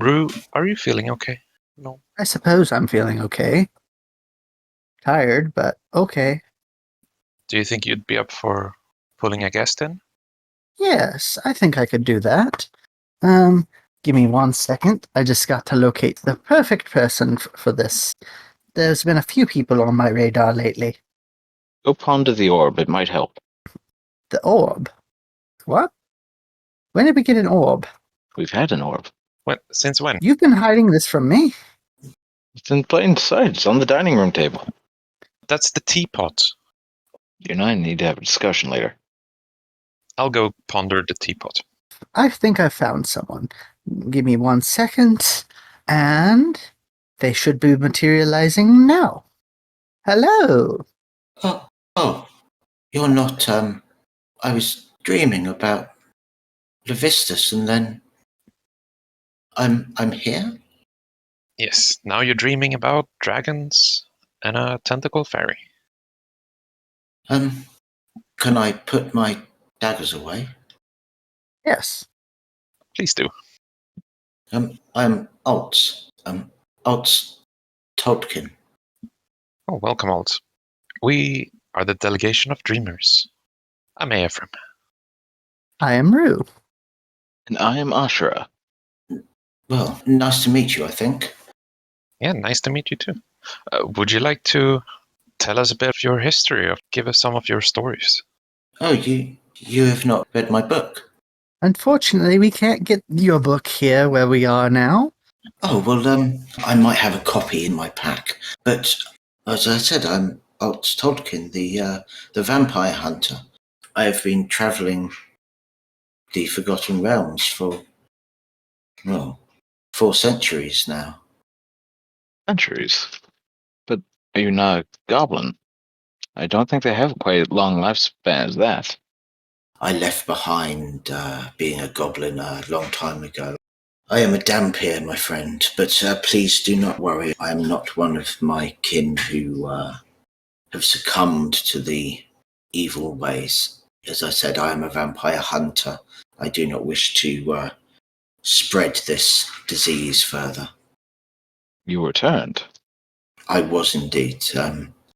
Rue, are you feeling okay? No. I suppose I'm feeling okay. Tired, but okay. Do you think you'd be up for pulling a guest in? Yes, I think I could do that. Give me 1 second. I just got to locate the perfect person for this. There's been a few people on my radar lately. Go ponder the orb, it might help. The orb? What? When did we get an orb? We've had an orb. Since when? You've been hiding this from me? It's in plain sight, it's on the dining room table. That's the teapot. You and I need to have a discussion later. I'll go ponder the teapot. I think I found someone. Give me 1 second, and they should be materializing now. Hello. Oh, you're not, I was dreaming about Levistus, and then I'm here? Yes, now you're dreaming about dragons and a tentacle fairy. Can I put my daggers away? Yes. Please do. I'm Oltz. Oltz Tolkin. Oh, welcome, Oltz. We are the Delegation of Dreamers. I'm Ephraim. I am Rue. And I am Ashura. Well, nice to meet you, I think. Yeah, nice to meet you too. Would you like to tell us a bit of your history, or give us some of your stories? Oh, you have not read my book? Unfortunately, we can't get your book here where we are now. Oh, well, I might have a copy in my pack. But, as I said, I'm Oltz Tolkin, the vampire hunter. I have been travelling the Forgotten Realms for, 4 centuries now. Centuries. But are you not a goblin? I don't think they have quite a long lifespan as that. I left behind being a goblin a long time ago. I am a dhampir, my friend, but please do not worry. I am not one of my kin who have succumbed to the evil ways. As I said, I am a vampire hunter. I do not wish to spread this disease further. You returned. I was indeed.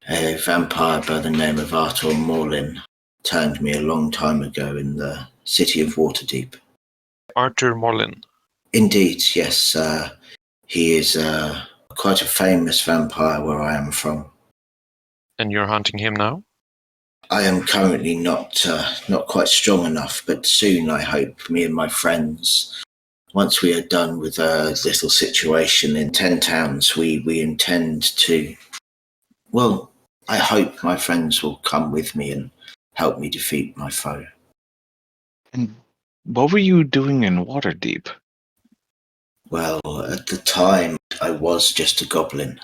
A vampire by the name of Arthur Morlin turned me a long time ago in the city of Waterdeep. Arthur Morlin. Indeed, yes. He is quite a famous vampire where I am from. And you're hunting him now? I am currently not quite strong enough, but soon I hope me and my friends, once we are done with a little situation in 10 towns, we intend to, well, I hope my friends will come with me and help me defeat my foe. And what were you doing in Waterdeep? Well, at the time, I was just a goblin.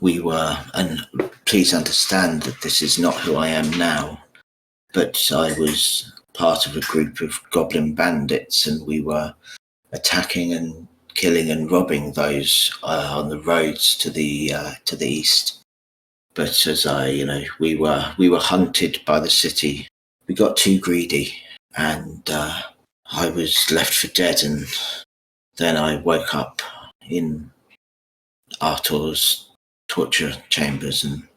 We were, and please understand that this is not who I am now, but I was part of a group of goblin bandits, and we were attacking and killing and robbing those on the roads to the east. But as we were hunted by the city. We got too greedy, and I was left for dead. And then I woke up in Arthur's torture chambers, and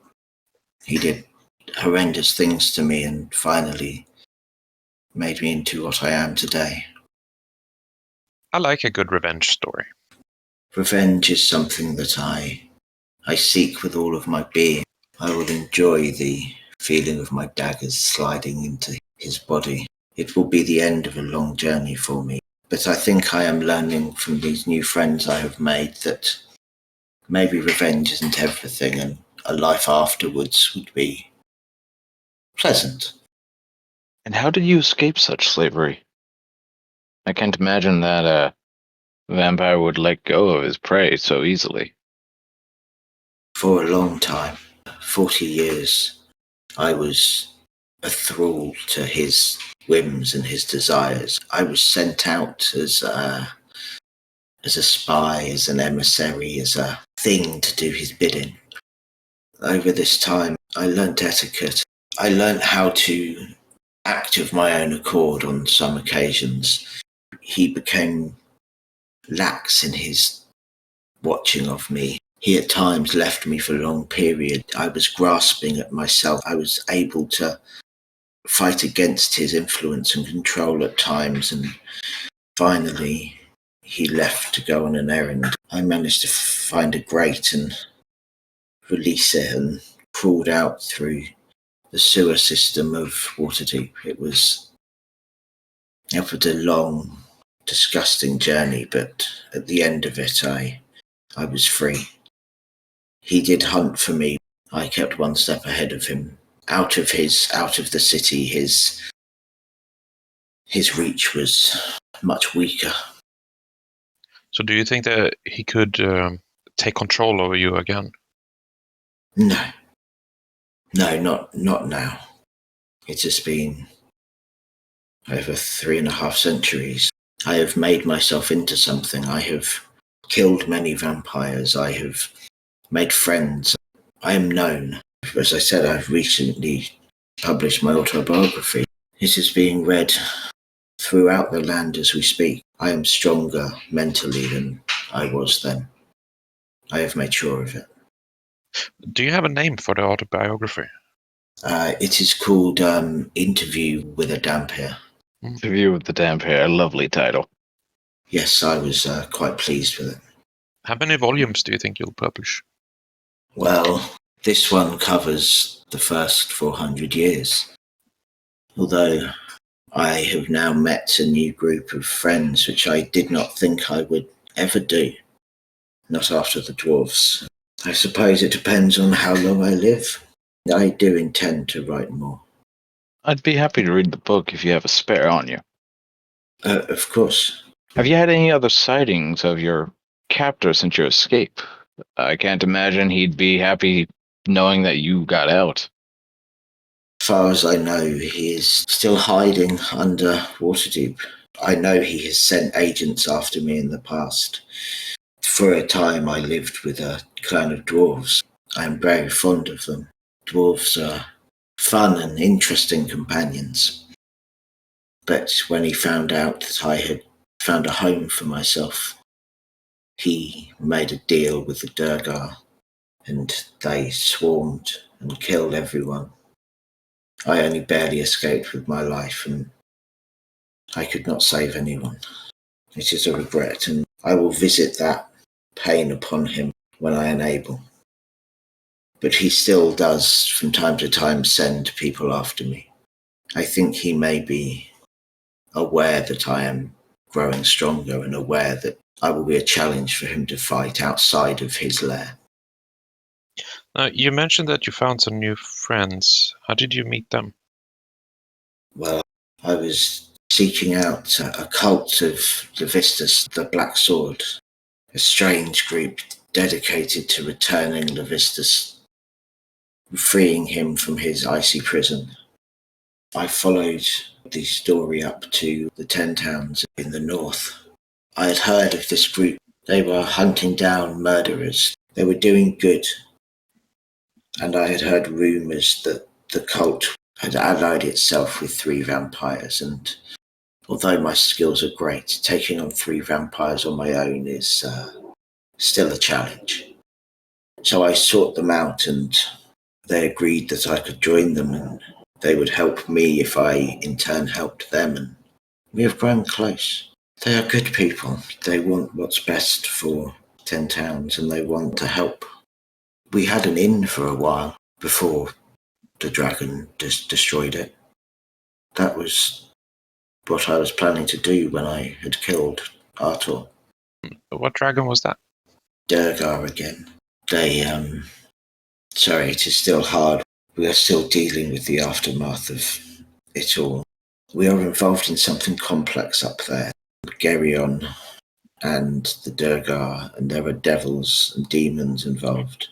he did horrendous things to me, and finally made me into what I am today. I like a good revenge story. Revenge is something that I seek with all of my being. I will enjoy the feeling of my daggers sliding into his body. It will be the end of a long journey for me. But I think I am learning from these new friends I have made that maybe revenge isn't everything, and a life afterwards would be pleasant. And how did you escape such slavery? I can't imagine that a vampire would let go of his prey so easily. For a long time, 40 years, I was a thrall to his whims and his desires. I was sent out as a spy, as an emissary, as a thing to do his bidding. Over this time, I learnt etiquette. I learnt how to act of my own accord on some occasions. He became lax in his watching of me. He at times left me for a long period. I was grasping at myself. I was able to fight against his influence and control at times, and finally he left to go on an errand. I managed to find a grate and release it and crawled out through the sewer system of Waterdeep. It was a long, disgusting journey, but at the end of it, I was free. He did hunt for me. I kept one step ahead of him. Out of the city, his reach was much weaker. So do you think that he could take control over you again? No, not now. It has been over 3.5 centuries. I have made myself into something. I have killed many vampires. I have made friends. I am known. As I said, I've recently published my autobiography. It is being read throughout the land as we speak. I am stronger mentally than I was then. I have made sure of it. Do you have a name for the autobiography? It is called Interview with a Dhampir. Interview with the Dhampir, a lovely title. Yes, I was quite pleased with it. How many volumes do you think you'll publish? Well, this one covers the first 400 years. Although I have now met a new group of friends, which I did not think I would ever do. Not after the dwarves. I suppose it depends on how long I live. I do intend to write more. I'd be happy to read the book if you have a spare on you. Of course. Have you had any other sightings of your captor since your escape? I can't imagine he'd be happy knowing that you got out. As far as I know, he is still hiding under Waterdeep. I know he has sent agents after me in the past. For a time, I lived with a clan of dwarves. I am very fond of them. Dwarves are fun and interesting companions. But when he found out that I had found a home for myself, he made a deal with the Durgar, and they swarmed and killed everyone. I only barely escaped with my life, and I could not save anyone. It is a regret, and I will visit that pain upon him when I am able. But he still does, from time to time, send people after me. I think he may be aware that I am growing stronger and aware that I will be a challenge for him to fight outside of his lair. You mentioned that you found some new friends. How did you meet them? Well, I was seeking out a cult of Levistus, the Black Sword, a strange group dedicated to returning Levistus, freeing him from his icy prison. I followed the story up to the 10 towns in the north. I had heard of this group. They were hunting down murderers. They were doing good. And I had heard rumours that the cult had allied itself with 3 vampires. And although my skills are great, taking on 3 vampires on my own is still a challenge. So I sought them out, and they agreed that I could join them and they would help me if I in turn helped them, and we have grown close. They are good people. They want what's best for 10 towns, and they want to help. We had an inn for a while before the dragon destroyed it. That was what I was planning to do when I had killed Artur. What dragon was that? Durgar again. Sorry, it is still hard. We are still dealing with the aftermath of it all. We are involved in something complex up there. Geryon and the Durgar, and there are devils and demons involved.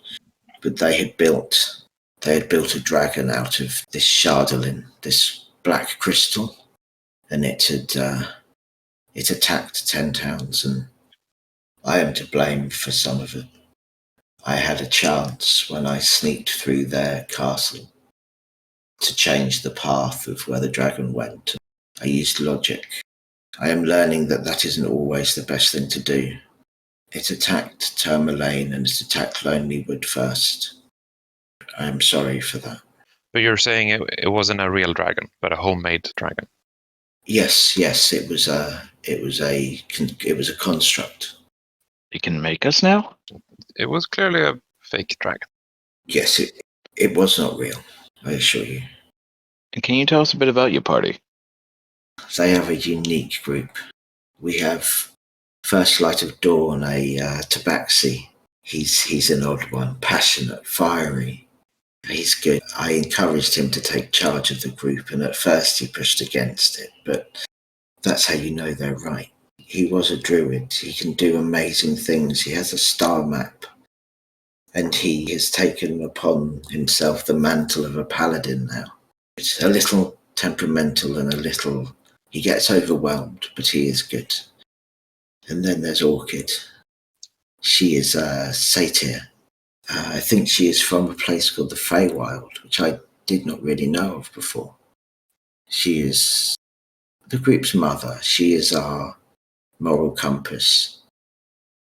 But they had built a dragon out of this shardolin, this black crystal, and it attacked 10 towns, and I am to blame for some of it. I had a chance when I sneaked through their castle to change the path of where the dragon went. I used logic. I am learning that that isn't always the best thing to do. It attacked Tourmaline and it attacked Lonelywood first. I am sorry for that. But you're saying it wasn't a real dragon, but a homemade dragon. Yes, it was a construct. It can make us now? It was clearly a fake dragon. Yes, it was not real, I assure you. And can you tell us a bit about your party? They have a unique group. We have First Light of Dawn, a tabaxi. He's an odd one, passionate, fiery. He's good. I encouraged him to take charge of the group, and at first he pushed against it, but that's how you know they're right. He was a druid. He can do amazing things. He has a star map, and he has taken upon himself the mantle of a paladin now. It's a little temperamental and he gets overwhelmed, but he is good. And then there's Orchid. She is a satyr. I think she is from a place called the Feywild, which I did not really know of before. She is the group's mother. She is our moral compass.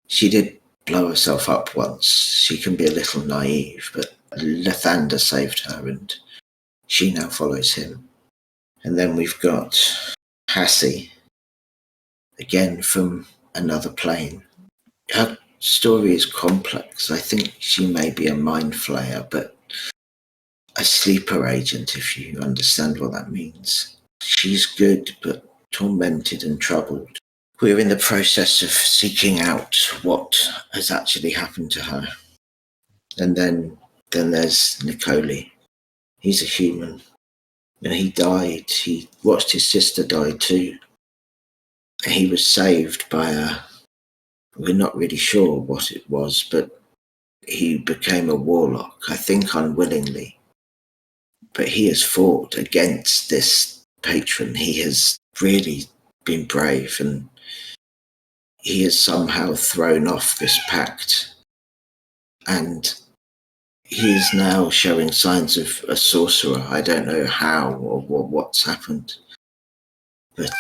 She did blow herself up once. She can be a little naive, but Lathander saved her and she now follows him. And then we've got Cassie, again from another plane. Her story is complex. I think she may be a mind flayer, but a sleeper agent, if you understand what that means. She's good, but tormented and troubled. We're in the process of seeking out what has actually happened to her. And then there's Nicole. He's a human. And he died. He watched his sister die too. He was saved by we're not really sure what it was, but he became a warlock, I think unwillingly. But he has fought against this patron. He has really been brave, and he has somehow thrown off this pact. And he is now showing signs of a sorcerer. I don't know how or what's happened. But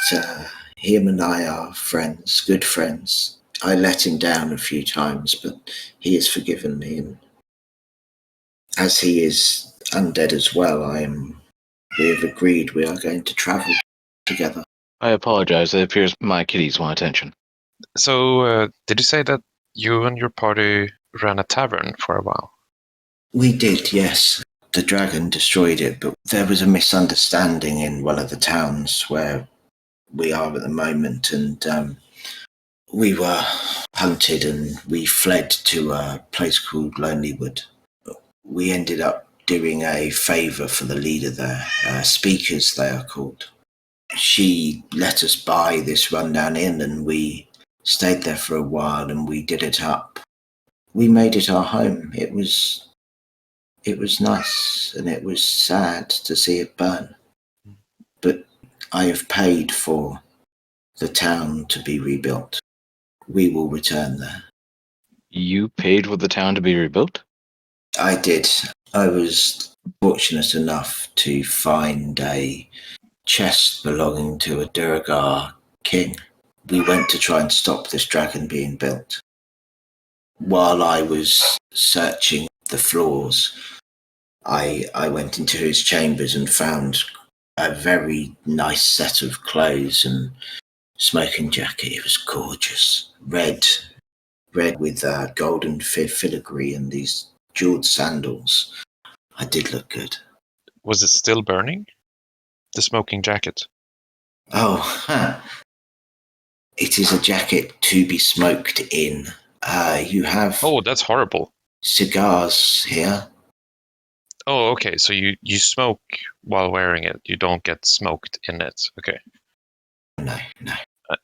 him and I are friends, good friends. I let him down a few times, but he has forgiven me. And as he is undead as well, we have agreed we are going to travel together. I apologize. It appears my kitties want attention. So, did you say that you and your party ran a tavern for a while? We did, yes. The dragon destroyed it, but there was a misunderstanding in one of the towns where we are at the moment, and we were hunted and we fled to a place called Lonelywood. We ended up doing a favour for the leader there, speakers they are called. She let us buy this rundown inn and we stayed there for a while and we did it up. We made it our home. It was nice and it was sad to see it burn. But I have paid for the town to be rebuilt. We will return there. You paid for the town to be rebuilt? I did. I was fortunate enough to find a chest belonging to a Duragar king. We went to try and stop this dragon being built. While I was searching the floors, I went into his chambers and found a very nice set of clothes and smoking jacket. It was gorgeous. Red with golden filigree and these jeweled sandals. I did look good. Was it still burning? The smoking jacket? Oh, it is a jacket to be smoked in. You have Oh, that's horrible. cigars here. Oh, okay. So you smoke while wearing it. You don't get smoked in it. Okay. No.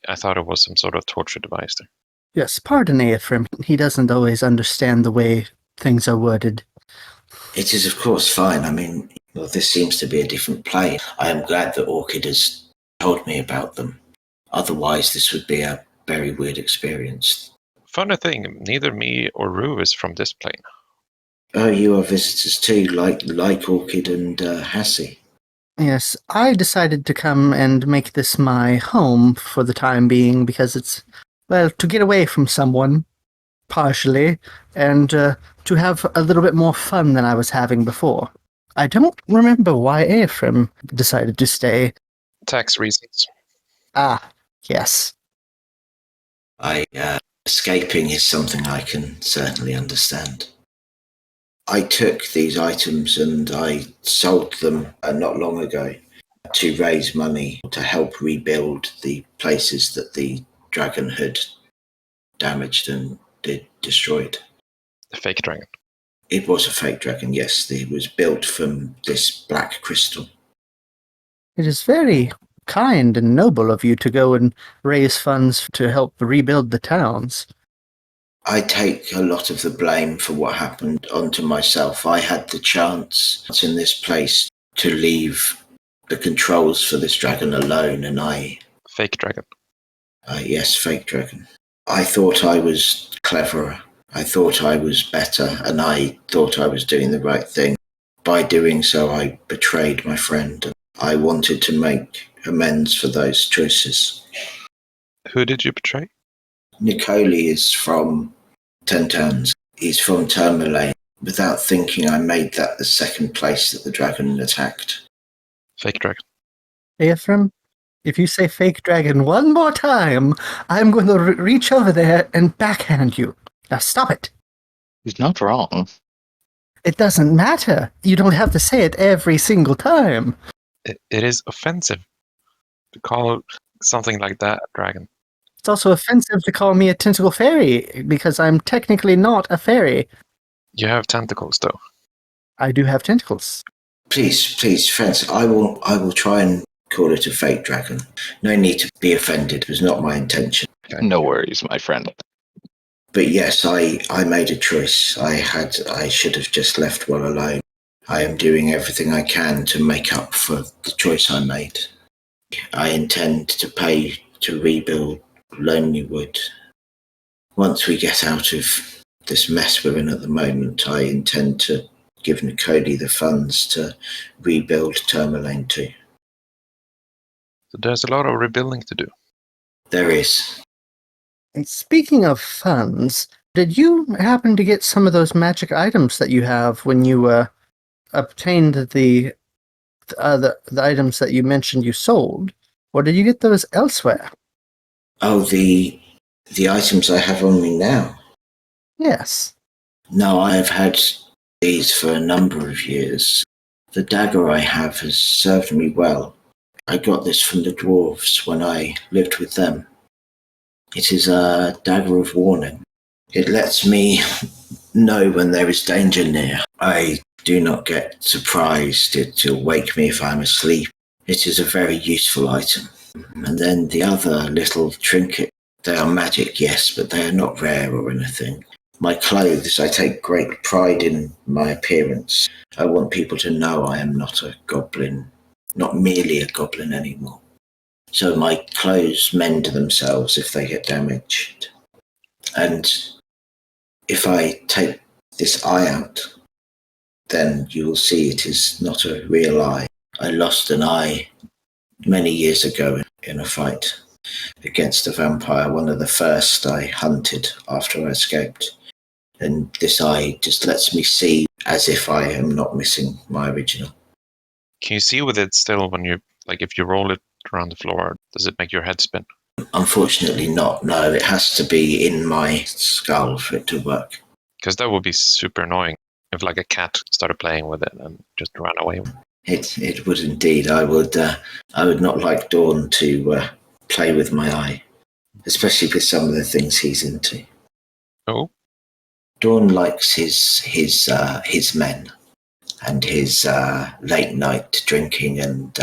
I thought it was some sort of torture device there. Yes, pardon Ephraim. He doesn't always understand the way things are worded. It is, of course, fine. I mean, well, this seems to be a different plane. I am glad that Orchid has told me about them. Otherwise, this would be a very weird experience. Funny thing, neither me or Rue is from this plane. Oh, you are visitors too, like Orchid and Hassie. Yes, I decided to come and make this my home for the time being because it's, well, to get away from someone, partially, and to have a little bit more fun than I was having before. I don't remember why Ephraim decided to stay. Tax reasons. Ah, yes. Escaping is something I can certainly understand. I took these items and I sold them not long ago to raise money to help rebuild the places that the dragon had damaged and destroyed. The fake dragon. It was a fake dragon, yes. It was built from this black crystal. It is very kind and noble of you to go and raise funds to help rebuild the towns. I take a lot of the blame for what happened onto myself. I had the chance in this place to leave the controls for this dragon alone, and Fake dragon. Yes, fake dragon. I thought I was cleverer. I thought I was better, and I thought I was doing the right thing. By doing so, I betrayed my friend, and I wanted to make amends for those choices. Who did you betray? Nicoli is from Tentans. He's from Tourmaline. Without thinking, I made that the second place that the dragon attacked. Fake dragon. Ephraim, if you say fake dragon one more time, I'm going to reach over there and backhand you. Now stop it. He's not wrong. It doesn't matter. You don't have to say it every single time. It is offensive to call something like that a dragon. It's also offensive to call me a tentacle fairy because I'm technically not a fairy. You have tentacles, though. I do have tentacles. Please, friends, I will try and call it a fake dragon. No need to be offended. It was not my intention. No worries, my friend. But yes, I made a choice. I should have just left well alone. I am doing everything I can to make up for the choice I made. I intend to pay to rebuild Lonelywood. Once we get out of this mess we're in at the moment, I intend to give Nicoli the funds to rebuild Tourmaline too. So there's a lot of rebuilding to do. There is. And speaking of funds, did you happen to get some of those magic items that you have when you obtained the items that you mentioned you sold? Or did you get those elsewhere? Oh, the items I have on me now? Yes. No, I have had these for a number of years. The dagger I have has served me well. I got this from the dwarves when I lived with them. It is a dagger of warning. It lets me know when there is danger near. I do not get surprised. It will wake me if I'm asleep. It is a very useful item. And then the other little trinket, they are magic, yes, but they are not rare or anything. My clothes, I take great pride in my appearance. I want people to know I am not a goblin, not merely a goblin anymore. So my clothes mend themselves if they get damaged. And if I take this eye out, then you will see it is not a real eye. I lost an eye many years ago in a fight against a vampire, one of the first I hunted after I escaped. And this eye just lets me see as if I am not missing my original. Can you see with it still when you, like, if you roll it around the floor, does it make your head spin? Unfortunately not, no. It has to be in my skull for it to work. Because that would be super annoying if, like, a cat started playing with it and just ran away. It would indeed. I would not like Dawn to play with my eye, especially with some of the things he's into. Oh? Dawn likes his men and his late night drinking and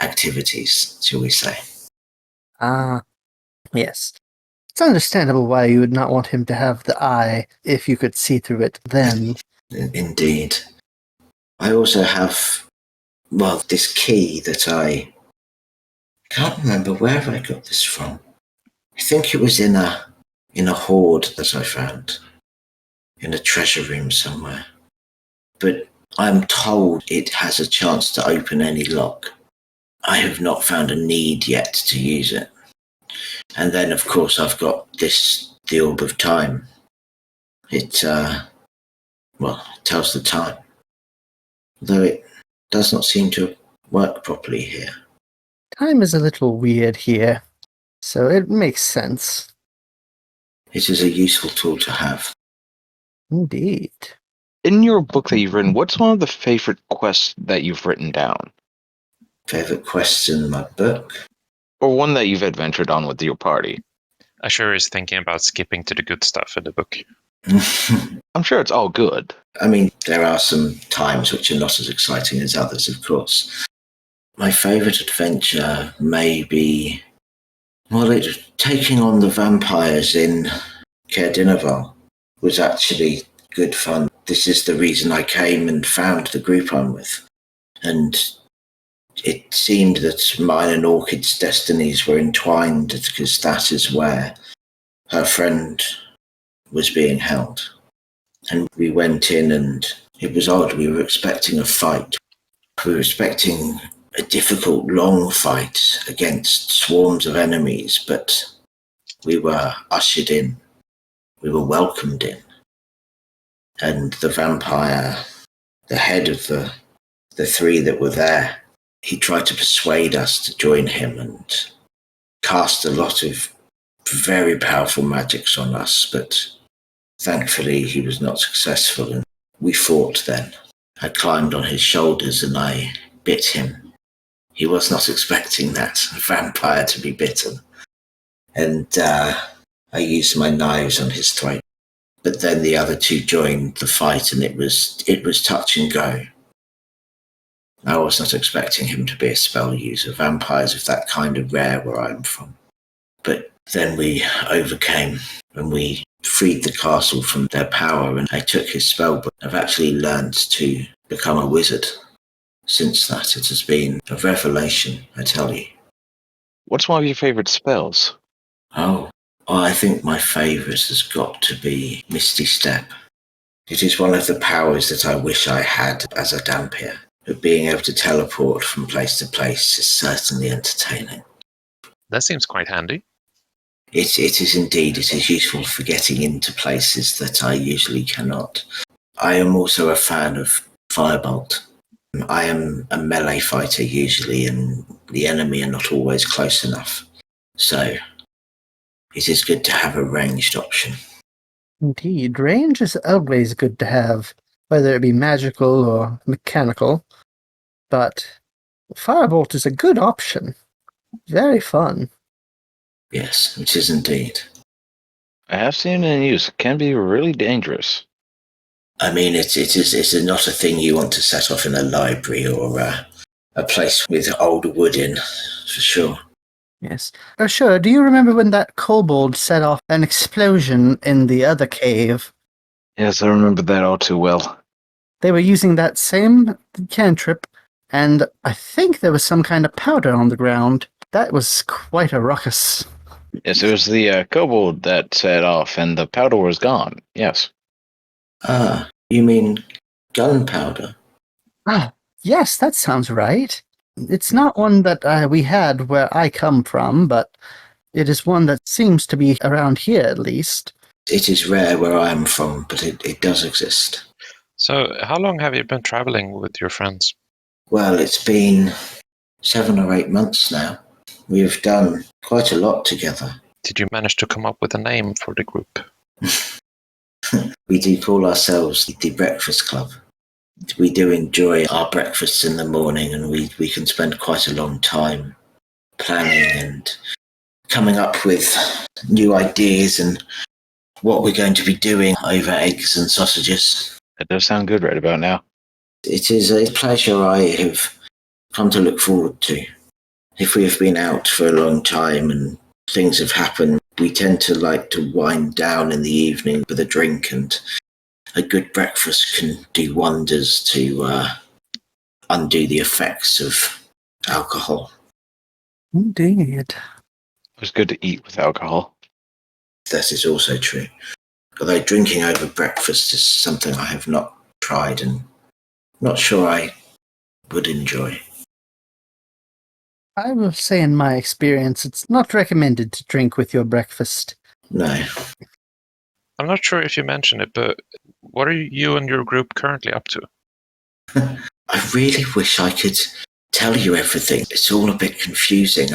activities, shall we say. Ah, yes. It's understandable why you would not want him to have the eye if you could see through it then. Indeed. I also have, well, this key that I can't remember where I got this from. I think it was in a hoard that I found in a treasure room somewhere. But I'm told it has a chance to open any lock. I have not found a need yet to use it. And then, of course, I've got the Orb of Time. It tells the time. Though it does not seem to work properly here. Time is a little weird here, so it makes sense. It is a useful tool to have. Indeed. In your book that you've written, what's one of the favorite quests that you've written down? Favorite quests in my book? Or one that you've adventured on with your party? Ashura is thinking about skipping to the good stuff in the book. I'm sure it's all good. I mean, there are some times which are not as exciting as others, of course. My favourite adventure may be, taking on the vampires in Caer was actually good fun. This is the reason I came and found the group I'm with. And it seemed that mine and Orchid's destinies were entwined because that is where her friend was being held. And we went in and it was odd. We were expecting a fight. We were expecting a difficult, long fight against swarms of enemies, but we were ushered in. We were welcomed in. And the vampire, the head of the three that were there, he tried to persuade us to join him and cast a lot of very powerful magics on us, but thankfully he was not successful and we fought then. I climbed on his shoulders and I bit him. He was not expecting that vampire to be bitten. And I used my knives on his throat. But then the other two joined the fight and it was touch and go. I was not expecting him to be a spell user. Vampires of that kind are rare where I'm from. But then we overcame and we freed the castle from their power and I took his spell book. I've actually learned to become a wizard. Since that, it has been a revelation, I tell you. What's one of your favorite spells? I think my favourite has got to be Misty Step. It is one of the powers that I wish I had as a dhampir. But being able to teleport from place to place is certainly entertaining. That seems quite handy. It is indeed. It is useful for getting into places that I usually cannot. I am also a fan of Firebolt. I am a melee fighter usually, and the enemy are not always close enough. So it is good to have a ranged option. Indeed, range is always good to have, whether it be magical or mechanical. But Firebolt is a good option. Very fun. Yes, it is indeed. I have seen it in use. It can be really dangerous. I mean, it's not a thing you want to set off in a library or a place with old wood in, for sure. Yes. Sure, do you remember when that kobold set off an explosion in the other cave? Yes, I remember that all too well. They were using that same cantrip, and I think there was some kind of powder on the ground. That was quite a ruckus. Yes, it was the kobold that set off, and the powder was gone. Yes. Ah, you mean gunpowder? Ah, yes, that sounds right. It's not one that we had where I come from, but it is one that seems to be around here at least. It is rare where I am from, but it does exist. So, how long have you been traveling with your friends? Well, it's been 7 or 8 months now. We have done quite a lot together. Did you manage to come up with a name for the group? We do call ourselves the Breakfast Club. We do enjoy our breakfasts in the morning, and we can spend quite a long time planning and coming up with new ideas and what we're going to be doing over eggs and sausages. That does sound good right about now. It is a pleasure I have come to look forward to. If we have been out for a long time and things have happened, we tend to like to wind down in the evening with a drink, and a good breakfast can do wonders to undo the effects of alcohol. Indeed. It's good to eat with alcohol. That is also true. Although drinking over breakfast is something I have not tried and not sure I would enjoy. I will say in my experience, it's not recommended to drink with your breakfast. No. I'm not sure if you mentioned it, but what are you and your group currently up to? I really wish I could tell you everything. It's all a bit confusing.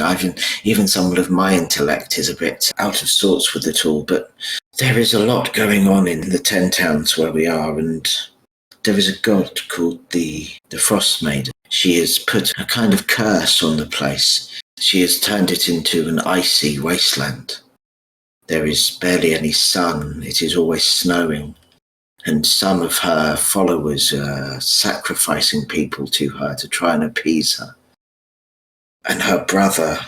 Even some of my intellect is a bit out of sorts with it all, but there is a lot going on in the 10 towns where we are, and there is a god called the Frost Maiden. She has put a kind of curse on the place. She has turned it into an icy wasteland. There is barely any sun. It is always snowing. And some of her followers are sacrificing people to her to try and appease her. And her brother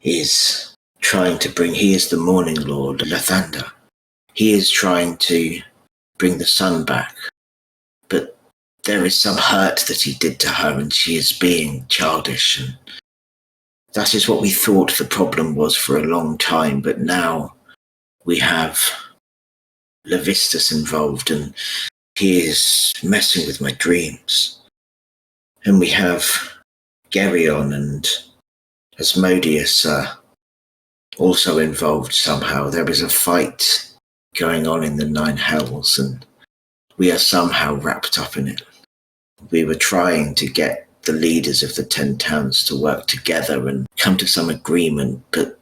is trying to he is the Morning Lord, Lathander. He is trying to bring the sun back. But there is some hurt that he did to her, and she is being childish. And that is what we thought the problem was for a long time, but now we have Levistus involved, and he is messing with my dreams. And we have Geryon and Asmodeus also involved somehow. There is a fight going on in the 9 Hells, and we are somehow wrapped up in it. We were trying to get the leaders of the 10 towns to work together and come to some agreement, but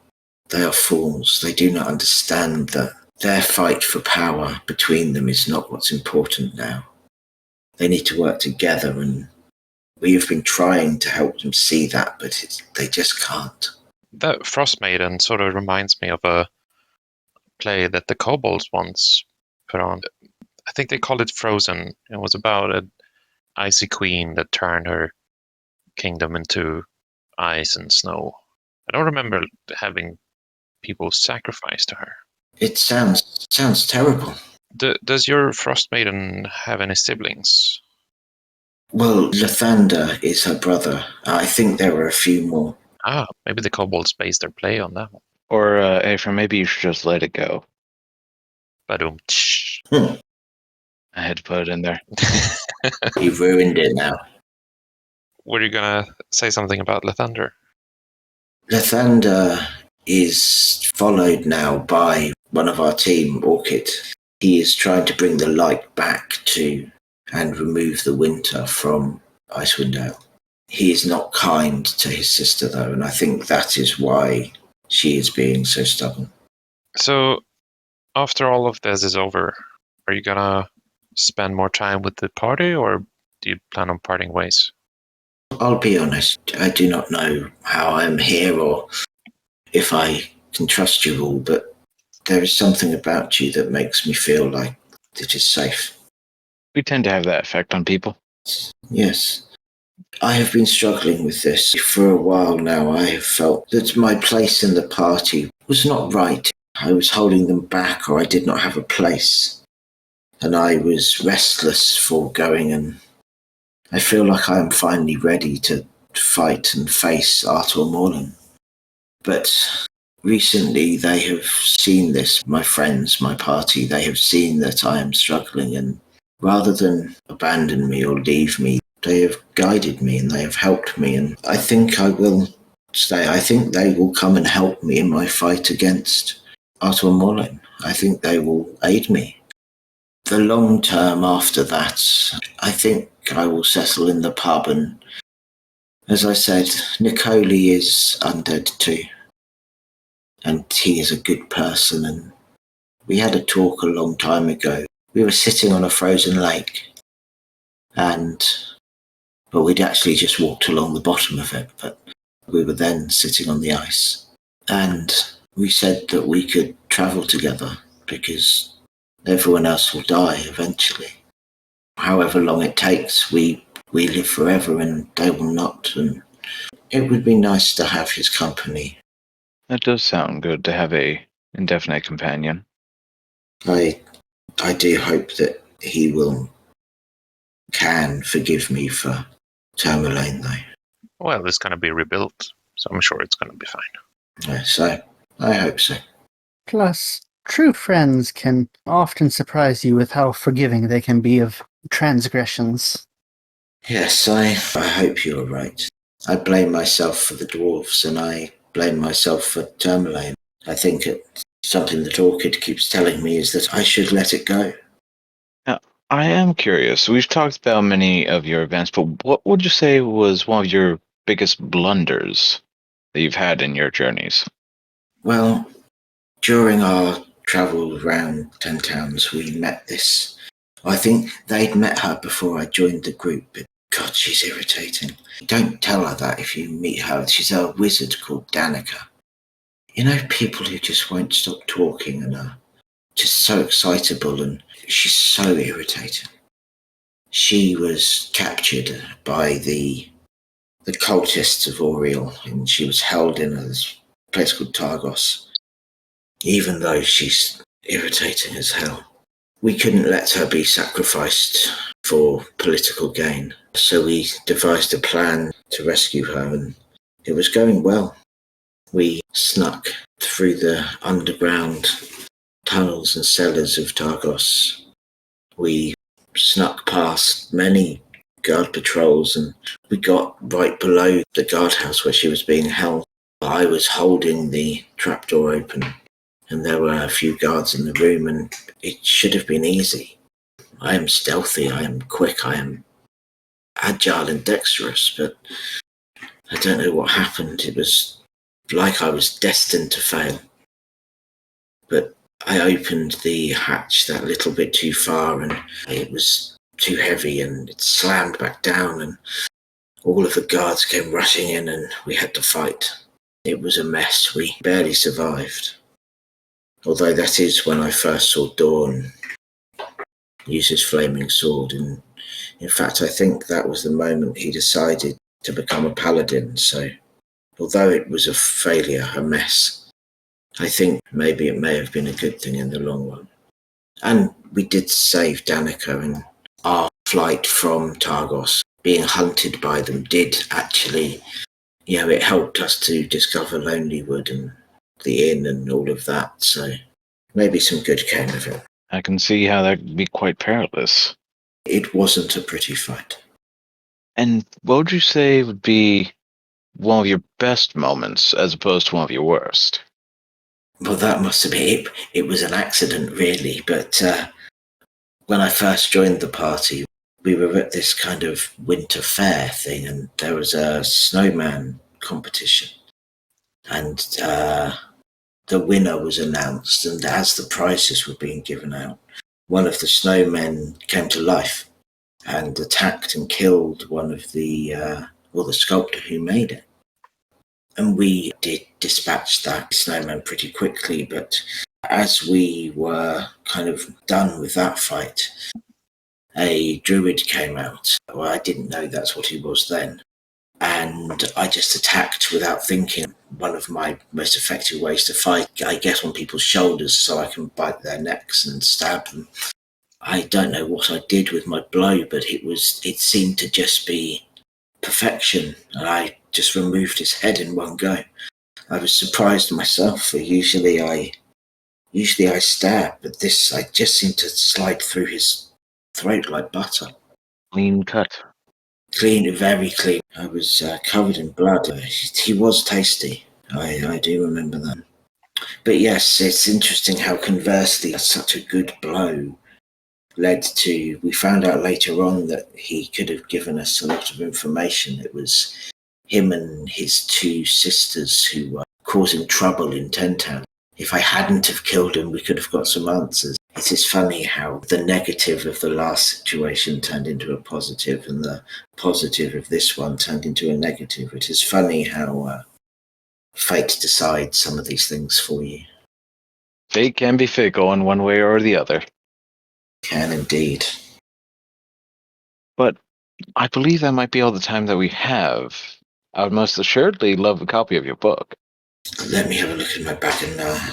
they are fools. They do not understand that their fight for power between them is not what's important now. They need to work together, and we have been trying to help them see that, but they just can't. That Frost Maiden sort of reminds me of a play that the kobolds once put on. I think they called it Frozen. It was about an icy queen that turned her kingdom into ice and snow. I don't remember having people sacrifice to her. It sounds terrible. Does your Frost Maiden have any siblings? Well, Lathander is her brother. I think there are a few more. Ah, maybe the kobolds based their play on that one. Or, Aphra, maybe you should just let it go. Badum. I had to put it in there. You've ruined it now. Were you gonna say something about Lathander? Lathander is followed now by one of our team, Orchid. He is trying to bring the light back to and remove the winter from Icewind Dale. He is not kind to his sister, though, and I think that is why she is being so stubborn. So, after all of this is over, are you gonna spend more time with the party, or do you plan on parting ways? I'll be honest, I do not know how I'm here or if I can trust you all, but there is something about you that makes me feel like it is safe. We tend to have that effect on people. Yes. I have been struggling with this for a while now. I have felt that my place in the party was not right. I was holding them back, or I did not have a place. And I was restless for going, and I feel like I am finally ready to fight and face Arthur Morland. But recently they have seen this, my friends, my party, they have seen that I am struggling, and rather than abandon me or leave me, they have guided me and they have helped me, and I think I will stay. I think they will come and help me in my fight against Arthur Morland. I think they will aid me. The long term after that, I think I will settle in the pub, and as I said, Nicole is undead too. And he is a good person, and we had a talk a long time ago. We were sitting on a frozen lake, but we'd actually just walked along the bottom of it, but we were then sitting on the ice. And we said that we could travel together because everyone else will die eventually. However long it takes, we live forever and they will not. And it would be nice to have his company. That does sound good to have a indefinite companion. I do hope that he can forgive me for Tourmaline, though. Well, it's gonna be rebuilt, so I'm sure it's gonna be fine. Yeah, so I hope so. Plus, true friends can often surprise you with how forgiving they can be of transgressions. Yes, I hope you are right. I blame myself for the dwarves, and I blame myself for Tourmaline. I think something that Orchid keeps telling me is that I should let it go. Now, I am curious. We've talked about many of your events, but what would you say was one of your biggest blunders that you've had in your journeys? Well, during our travel around 10 towns, we met this. I think they'd met her before I joined the group, but God, she's irritating. Don't tell her that if you meet her. She's a wizard called Danica. You know, people who just won't stop talking and are just so excitable, and she's so irritating. She was captured by the cultists of Oriel, and she was held in a place called Targos. Even though she's irritating as hell, we couldn't let her be sacrificed for political gain. So we devised a plan to rescue her, and it was going well. We snuck through the underground tunnels and cellars of Targos. We snuck past many guard patrols, and we got right below the guardhouse where she was being held. I was holding the trapdoor open, and there were a few guards in the room, and it should have been easy. I am stealthy, I am quick, I am agile and dexterous, but I don't know what happened. It was like I was destined to fail. But I opened the hatch that little bit too far, and it was too heavy, and it slammed back down, and all of the guards came rushing in, and we had to fight. It was a mess. We barely survived. Although that is when I first saw Dawn use his flaming sword, and in fact I think that was the moment he decided to become a paladin. So although it was a failure, a mess, I think maybe it may have been a good thing in the long run. And we did save Danica, and our flight from Targos, being hunted by them, did actually, it helped us to discover Lonelywood and the inn and all of that. So maybe some good came of it. I can see how that could be quite perilous. It wasn't a pretty fight. And what would you say would be one of your best moments as opposed to one of your worst? Well, that must have been it. It was an accident, really. But when I first joined the party, we were at this kind of winter fair thing, and there was a snowman competition. And the winner was announced, and as the prizes were being given out, one of the snowmen came to life and attacked and killed one of the sculptor who made it. And we did dispatch that snowman pretty quickly, but as we were kind of done with that fight, a druid came out. Well, I didn't know that's what he was then. And I just attacked without thinking. One of my most effective ways to fight, I get on people's shoulders so I can bite their necks and stab them. I don't know what I did with my blow, but it seemed to just be perfection, and I just removed his head in one go. I was surprised myself, for usually I stab, but this, I just seemed to slide through his throat like butter. Clean cut. Clean, very clean. I was covered in blood. He was tasty. I do remember that. But yes, it's interesting how conversely such a good blow led to, we found out later on that he could have given us a lot of information. It was him and his two sisters who were causing trouble in Tentown. If I hadn't have killed him, we could have got some answers. It is funny how the negative of the last situation turned into a positive, and the positive of this one turned into a negative. It is funny how fate decides some of these things for you. Fate can be fickle in one way or the other. Can indeed. But I believe that might be all the time that we have. I would most assuredly love a copy of your book. Let me have a look in my bag, and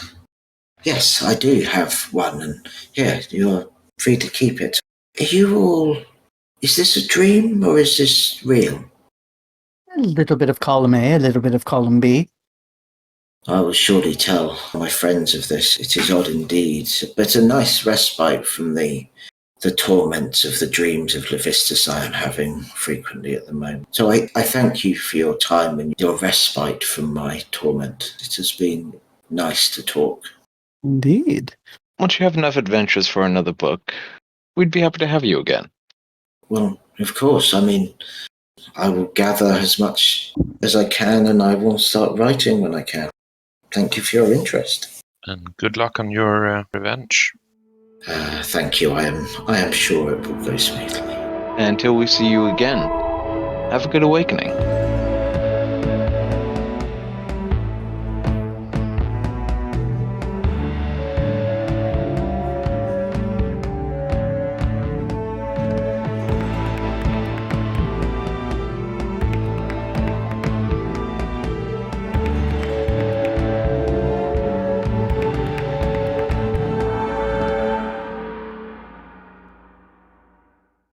yes, I do have one, and yeah, you're free to keep it. Are you all... Is this a dream, or is this real? A little bit of column A, a little bit of column B. I will surely tell my friends of this. It is odd indeed, but a nice respite from the the torments of the dreams of Levistus I am having frequently at the moment. So I thank you for your time and your respite from my torment. It has been nice to talk. Indeed. Once you have enough adventures for another book, we'd be happy to have you again. Well, of course. I mean, I will gather as much as I can and I will start writing when I can. Thank you for your interest. And good luck on your revenge. Thank you. I am sure it will go smoothly. And until we see you again, have a good awakening.